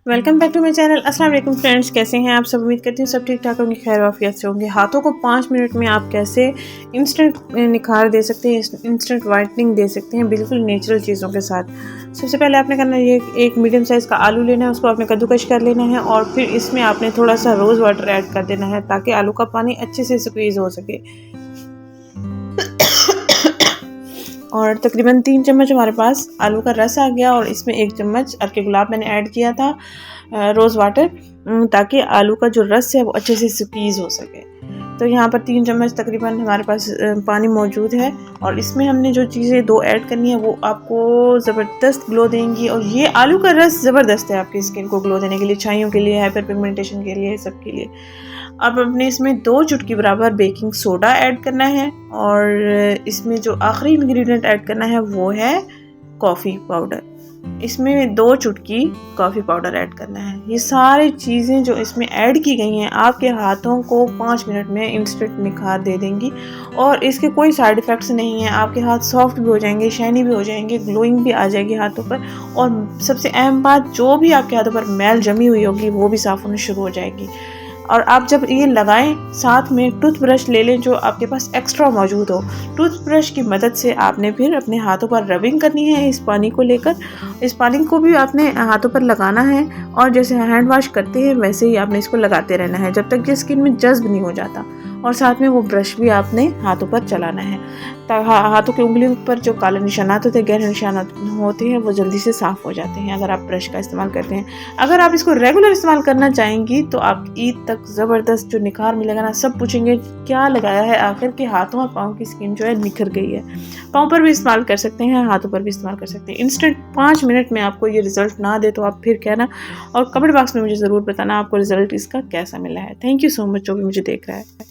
Welcome back to my channel. अस्सलाम वालेकुम friends, कैसे हैं आप सब। उम्मीद करती हूँ सब ठीक ठाक होंगे, खैर वाफियत से होंगे। हाथों को 5 मिनट में आप कैसे इंस्टेंट निखार दे सकते हैं, इंस्टेंट वाइटनिंग दे सकते हैं बिल्कुल नेचुरल चीज़ों के साथ। सबसे पहले आपने करना है, एक मीडियम साइज़ का आलू लेना है, उसको आपने कद्दूकश कर लेना है और फिर इसमें आपने थोड़ा सा रोज़ वाटर ऐड कर देना है ताकि आलू का पानी अच्छे से स्क्वीज़ हो सके। और तकरीबन 3 चम्मच हमारे पास आलू का रस आ गया और इसमें 1 चम्मच अर्के गुलाब मैंने ऐड किया था रोज़ वाटर, ताकि आलू का जो रस है वो अच्छे से स्क्वीज़ हो सके। तो यहाँ पर 3 चम्मच तकरीबन हमारे पास पानी मौजूद है और इसमें हमने जो चीज़ें 2 ऐड करनी है वो आपको ज़बरदस्त ग्लो देंगी। और ये आलू का रस ज़बरदस्त है आपकी स्किन को ग्लो देने के लिए, छाइयों के लिए, हाइपर पिगमेंटेशन के लिए, सब के लिए। अब अपने इसमें 2 चुटकी बराबर बेकिंग सोडा ऐड करना है और इसमें जो आखिरी इंग्रेडिएंट ऐड करना है वो है कॉफ़ी पाउडर। इसमें 2 चुटकी कॉफ़ी पाउडर ऐड करना है। ये सारी चीज़ें जो इसमें ऐड की गई हैं आपके हाथों को 5 मिनट में इंस्टेंट निखार दे देंगी और इसके कोई साइड इफ़ेक्ट्स नहीं हैं। आपके हाथ सॉफ्ट भी हो जाएंगे, शाइनी भी हो जाएंगे, ग्लोइंग भी आ जाएगी हाथों पर। और सबसे अहम बात, जो भी आपके हाथों पर मैल जमी हुई होगी वो भी साफ़ होनी शुरू हो जाएगी। और आप जब ये लगाएं, साथ में टूथब्रश ले लें जो आपके पास एक्स्ट्रा मौजूद हो। टूथब्रश की मदद से आपने फिर अपने हाथों पर रबिंग करनी है इस पानी को लेकर। इस पानी को भी आपने हाथों पर लगाना है और जैसे हैंड वॉश करते हैं वैसे ही आपने इसको लगाते रहना है जब तक कि स्किन में जज्ब नहीं हो जाता। और साथ में वो ब्रश भी आपने हाथों पर चलाना है ताकि हाथों की उंगलियों पर जो काले निशानात होते हैं, गहरे निशानात होते हैं, वो जल्दी से साफ़ हो जाते हैं अगर आप ब्रश का इस्तेमाल करते हैं। अगर आप इसको रेगुलर इस्तेमाल करना चाहेंगी तो आप ईद तक ज़बरदस्त जो निखार मिलेगा ना, सब पूछेंगे क्या लगाया है आखिर के। हाथों और पाँव की स्किन जो है निखर गई है। पाँव पर भी इस्तेमाल कर सकते हैं, हाथों पर भी इस्तेमाल कर सकते हैं। इंस्टेंट 5 मिनट में आपको ये रिजल्ट ना दे तो आप फिर कहना और कमेंट बॉक्स में मुझे ज़रूर बताना आपको रिजल्ट इसका कैसा मिला है। थैंक यू सो मच जो भी मुझे देख रहा है।